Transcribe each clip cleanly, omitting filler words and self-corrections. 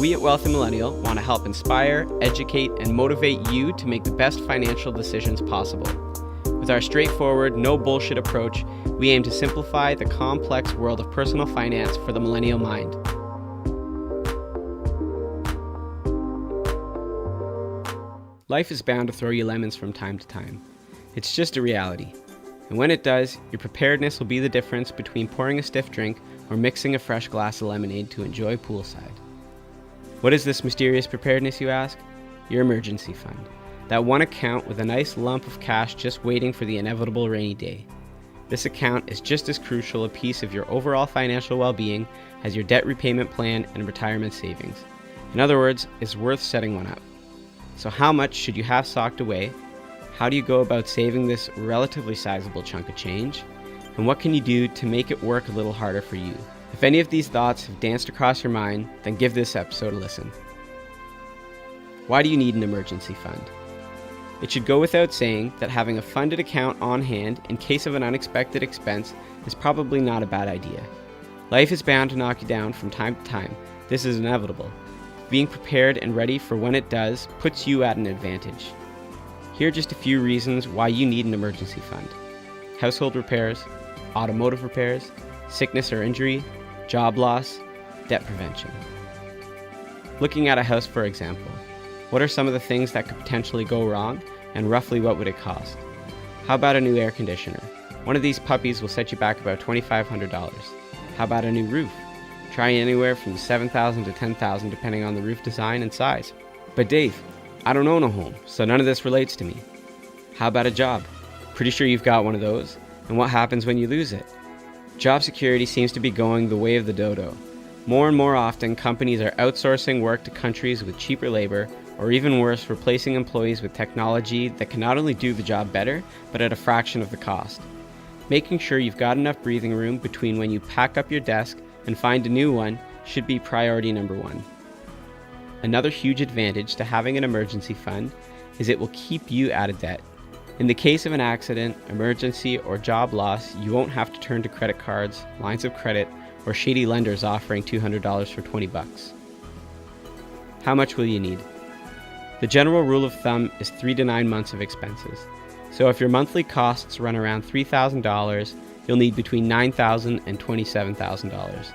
We at Wealth and Millennial want to help inspire, educate, and motivate you to make the best financial decisions possible. With our straightforward, no bullshit approach, we aim to simplify the complex world of personal finance for the millennial mind. Life is bound to throw you lemons from time to time. It's just a reality. And when it does, your preparedness will be the difference between pouring a stiff drink or mixing a fresh glass of lemonade to enjoy poolside. What is this mysterious preparedness, you ask? Your emergency fund. That one account with a nice lump of cash just waiting for the inevitable rainy day. This account is just as crucial a piece of your overall financial well-being as your debt repayment plan and retirement savings. In other words, it's worth setting one up. So how much should you have socked away? How do you go about saving this relatively sizable chunk of change? And what can you do to make it work a little harder for you? If any of these thoughts have danced across your mind, then give this episode a listen. Why do you need an emergency fund? It should go without saying that having a funded account on hand in case of an unexpected expense is probably not a bad idea. Life is bound to knock you down from time to time. This is inevitable. Being prepared and ready for when it does puts you at an advantage. Here are just a few reasons why you need an emergency fund. Household repairs, automotive repairs, sickness or injury, job loss, debt prevention. Looking at a house, for example, what are some of the things that could potentially go wrong, and roughly what would it cost? How about a new air conditioner? One of these puppies will set you back about $2,500. How about a new roof? Trying anywhere from $7,000 to $10,000 depending on the roof design and size. But Dave, I don't own a home, so none of this relates to me. How about a job? Pretty sure you've got one of those, and what happens when you lose it? Job security seems to be going the way of the dodo. More and more often, companies are outsourcing work to countries with cheaper labor, or even worse, replacing employees with technology that can not only do the job better, but at a fraction of the cost. Making sure you've got enough breathing room between when you pack up your desk and find a new one should be priority number one. Another huge advantage to having an emergency fund is it will keep you out of debt. In the case of an accident, emergency, or job loss, you won't have to turn to credit cards, lines of credit, or shady lenders offering $200 for $20. How much will you need? The general rule of thumb is 3 to 9 months of expenses. So if your monthly costs run around $3,000, you'll need between $9,000 and $27,000.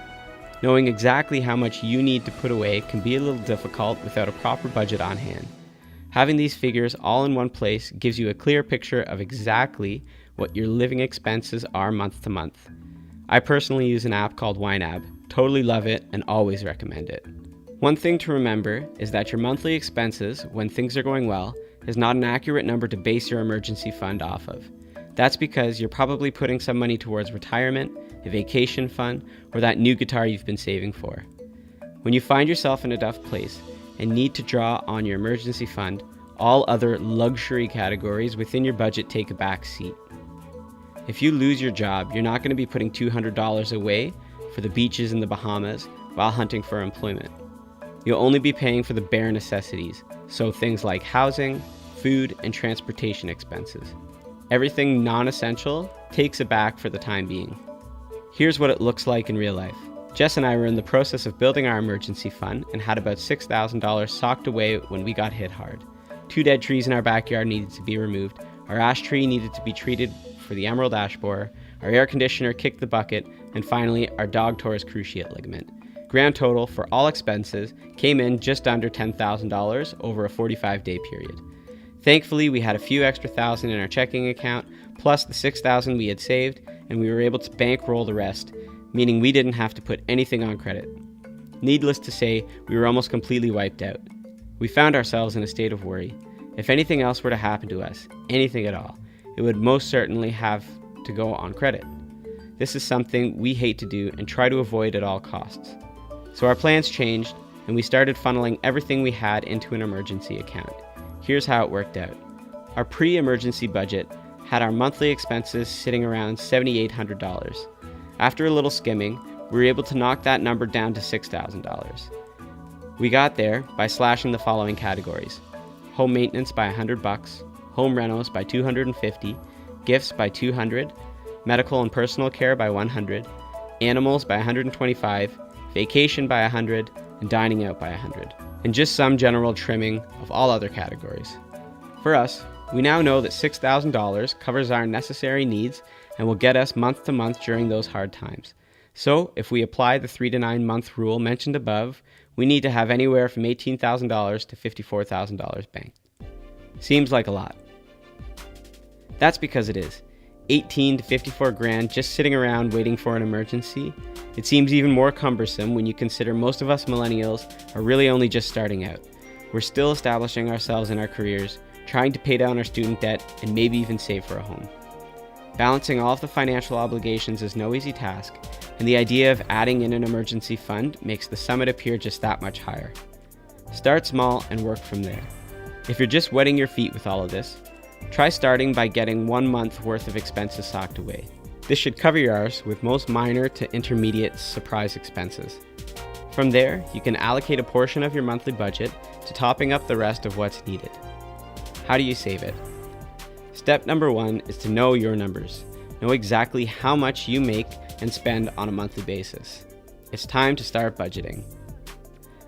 Knowing exactly how much you need to put away can be a little difficult without a proper budget on hand. Having these figures all in one place gives you a clear picture of exactly what your living expenses are month to month. I personally use an app called YNAB, totally love it and always recommend it. One thing to remember is that your monthly expenses, when things are going well, is not an accurate number to base your emergency fund off of. That's because you're probably putting some money towards retirement, a vacation fund, or that new guitar you've been saving for. When you find yourself in a tough place and need to draw on your emergency fund, all other luxury categories within your budget take a back seat. If you lose your job, you're not going to be putting $200 away for the beaches in the Bahamas while hunting for employment. You'll only be paying for the bare necessities, so things like housing, food, and transportation expenses. Everything non-essential takes a back for the time being. Here's what it looks like in real life. Jess and I were in the process of building our emergency fund and had about $6,000 socked away when we got hit hard. 2 dead trees in our backyard needed to be removed, our ash tree needed to be treated for the emerald ash borer, our air conditioner kicked the bucket, and finally our dog tore his cruciate ligament. Grand total for all expenses came in just under $10,000 over a 45-day period. Thankfully, we had a few extra thousand in our checking account, plus the $6,000 we had saved, and we were able to bankroll the rest, meaning we didn't have to put anything on credit. Needless to say, we were almost completely wiped out. We found ourselves in a state of worry. If anything else were to happen to us, anything at all, it would most certainly have to go on credit. This is something we hate to do and try to avoid at all costs. So our plans changed, and we started funneling everything we had into an emergency account. Here's how it worked out. Our pre-emergency budget had our monthly expenses sitting around $7,800. After a little skimming, we were able to knock that number down to $6,000. We got there by slashing the following categories: home maintenance by $100, home renos by $250, gifts by $200, medical and personal care by $100, animals by $125, vacation by $100, and dining out by $100, and just some general trimming of all other categories. For us, we now know that $6,000 covers our necessary needs and will get us month to month during those hard times. So if we apply the 3 to 9 month rule mentioned above, we need to have anywhere from $18,000 to $54,000 banked. Seems like a lot. That's because it is. 18 to 54 grand just sitting around waiting for an emergency. It seems even more cumbersome when you consider most of us millennials are really only just starting out. We're still establishing ourselves in our careers, trying to pay down our student debt, and maybe even save for a home. Balancing all of the financial obligations is no easy task, and the idea of adding in an emergency fund makes the summit appear just that much higher. Start small and work from there. If you're just wetting your feet with all of this, try starting by getting 1 month worth of expenses socked away. This should cover your arse with most minor to intermediate surprise expenses. From there, you can allocate a portion of your monthly budget to topping up the rest of what's needed. How do you save it? Step number 1 is to know your numbers. Know exactly how much you make and spend on a monthly basis. It's time to start budgeting.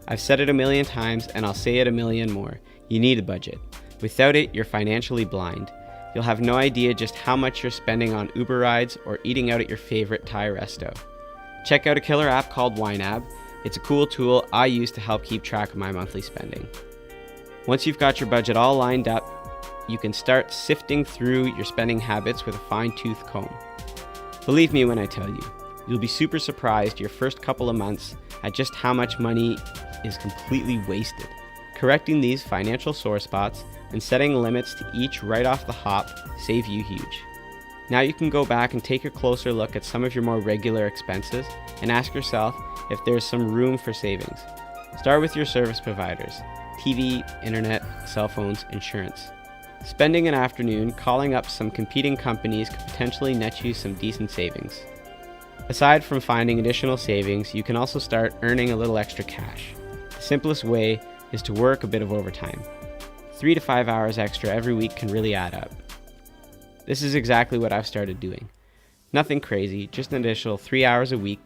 I've said it a million times and I'll say it a million more. You need a budget. Without it, you're financially blind. You'll have no idea just how much you're spending on Uber rides or eating out at your favorite Thai resto. Check out a killer app called YNAB. It's a cool tool I use to help keep track of my monthly spending. Once you've got your budget all lined up, you can start sifting through your spending habits with a fine-tooth comb. Believe me when I tell you, you'll be super surprised your first couple of months at just how much money is completely wasted. Correcting these financial sore spots and setting limits to each right off the hop save you huge. Now you can go back and take a closer look at some of your more regular expenses and ask yourself if there's some room for savings. Start with your service providers: TV, internet, cell phones, insurance. Spending an afternoon calling up some competing companies could potentially net you some decent savings. Aside from finding additional savings, you can also start earning a little extra cash. The simplest way is to work a bit of overtime. 3 to 5 hours extra every week can really add up. This is exactly what I've started doing. Nothing crazy, just an additional 3 hours a week,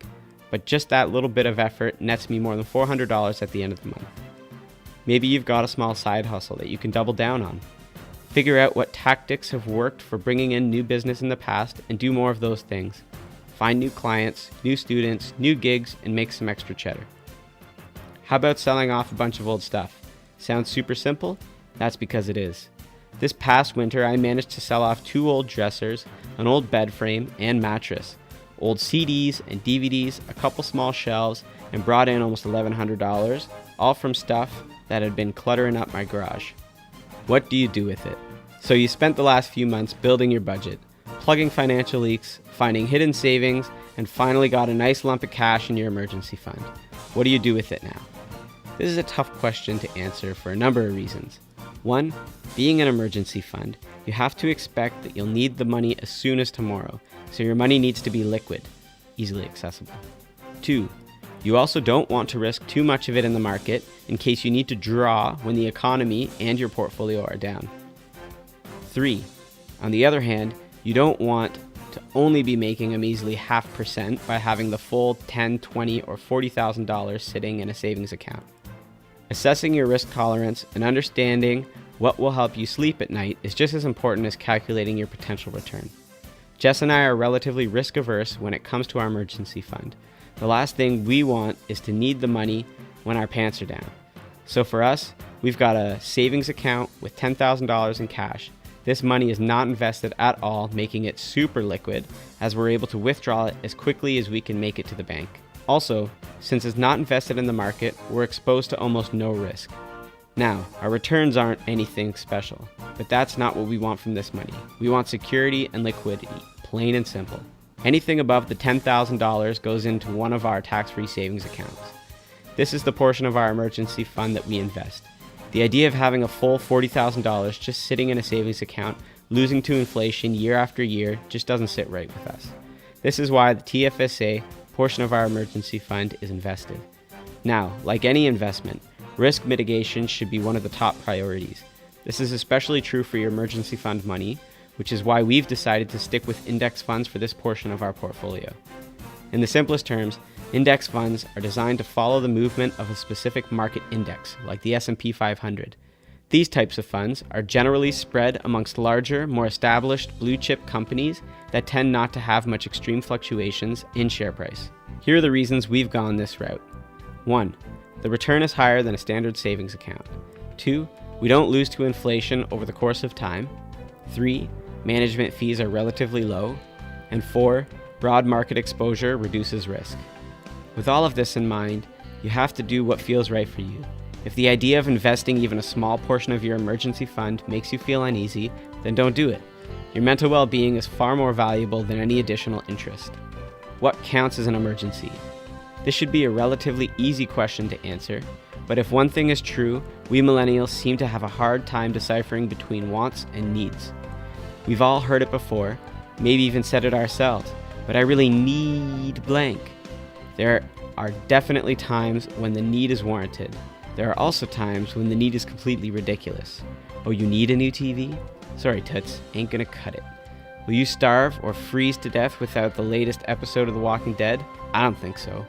but just that little bit of effort nets me more than $400 at the end of the month. Maybe you've got a small side hustle that you can double down on. Figure out what tactics have worked for bringing in new business in the past and do more of those things. Find new clients, new students, new gigs, and make some extra cheddar. How about selling off a bunch of old stuff? Sounds super simple? That's because it is. This past winter, I managed to sell off 2 old dressers, an old bed frame and mattress, old CDs and DVDs, a couple small shelves, and brought in almost $1,100, all from stuff that had been cluttering up my garage. What do you do with it? So you spent the last few months building your budget, plugging financial leaks, finding hidden savings, and finally got a nice lump of cash in your emergency fund. What do you do with it now? This is a tough question to answer for a number of reasons. 1, being an emergency fund, you have to expect that you'll need the money as soon as tomorrow, so your money needs to be liquid, easily accessible. 2, you also don't want to risk too much of it in the market in case you need to draw when the economy and your portfolio are down. 3, on the other hand, you don't want to only be making a measly 0.5% by having the full $10,000, $20,000, or $40,000 sitting in a savings account. Assessing your risk tolerance and understanding what will help you sleep at night is just as important as calculating your potential return. Jess and I are relatively risk averse when it comes to our emergency fund. The last thing we want is to need the money when our pants are down. So for us, we've got a savings account with $10,000 in cash. This money is not invested at all, making it super liquid, as we're able to withdraw it as quickly as we can make it to the bank. Also, since it's not invested in the market, we're exposed to almost no risk. Now, our returns aren't anything special, but that's not what we want from this money. We want security and liquidity, plain and simple. Anything above the $10,000 goes into one of our tax-free savings accounts. This is the portion of our emergency fund that we invest. The idea of having a full $40,000 just sitting in a savings account, losing to inflation year after year, just doesn't sit right with us. This is why the TFSA portion of our emergency fund is invested. Now, like any investment, risk mitigation should be one of the top priorities. This is especially true for your emergency fund money, which is why we've decided to stick with index funds for this portion of our portfolio. In the simplest terms, Index funds are designed to follow the movement of a specific market index, like the S&P 500. These types of funds are generally spread amongst larger, more established blue-chip companies that tend not to have much extreme fluctuations in share price. Here are the reasons we've gone this route. 1. The return is higher than a standard savings account. 2. We don't lose to inflation over the course of time. 3. Management fees are relatively low. And 4. Broad market exposure reduces risk. With all of this in mind, you have to do what feels right for you. If the idea of investing even a small portion of your emergency fund makes you feel uneasy, then don't do it. Your mental well-being is far more valuable than any additional interest. What counts as an emergency? This should be a relatively easy question to answer, but if one thing is true, we millennials seem to have a hard time deciphering between wants and needs. We've all heard it before, maybe even said it ourselves, but I really need blank. There are definitely times when the need is warranted. There are also times when the need is completely ridiculous. Oh, you need a new TV? Sorry, Toots, ain't gonna cut it. Will you starve or freeze to death without the latest episode of The Walking Dead? I don't think so.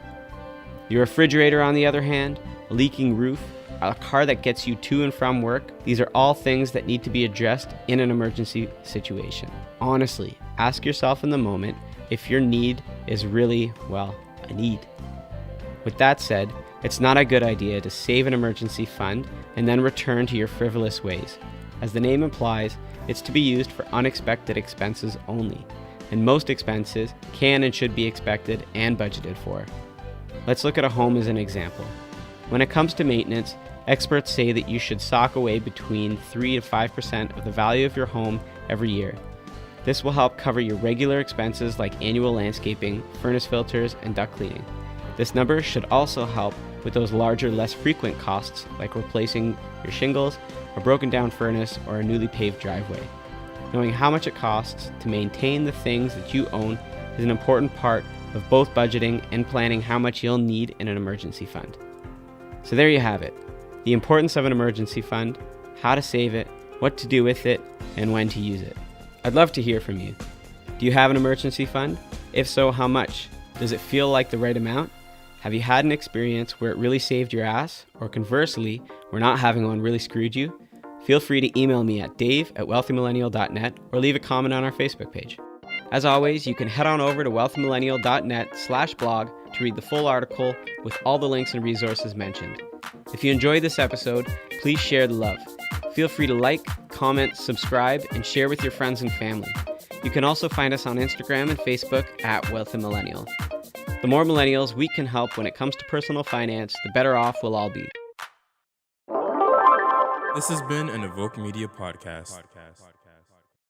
Your refrigerator, on the other hand, a leaking roof, a car that gets you to and from work, these are all things that need to be addressed in an emergency situation. Honestly, ask yourself in the moment if your need is really, well, a need. With that said, it's not a good idea to save an emergency fund and then return to your frivolous ways. As the name implies, it's to be used for unexpected expenses only, and most expenses can and should be expected and budgeted for. Let's look at a home as an example. When it comes to maintenance, experts say that you should sock away between 3 to 5% of the value of your home every year. This will help cover your regular expenses like annual landscaping, furnace filters, and duct cleaning. This number should also help with those larger, less frequent costs like replacing your shingles, a broken down furnace, or a newly paved driveway. Knowing how much it costs to maintain the things that you own is an important part of both budgeting and planning how much you'll need in an emergency fund. So there you have it. The importance of an emergency fund, how to save it, what to do with it, and when to use it. I'd love to hear from you. Do you have an emergency fund? If so, how much? Does it feel like the right amount? Have you had an experience where it really saved your ass? Or conversely, where not having one really screwed you? Feel free to email me at dave@wealthymillennial.net or leave a comment on our Facebook page. As always, you can head on over to wealthymillennial.net/blog to read the full article with all the links and resources mentioned. If you enjoyed this episode, please share the love. Feel free to like, comment, subscribe, and share with your friends and family. You can also find us on Instagram and Facebook at Wealthy Millennial. The more millennials we can help when it comes to personal finance, the better off we'll all be. This has been an Evoke Media podcast.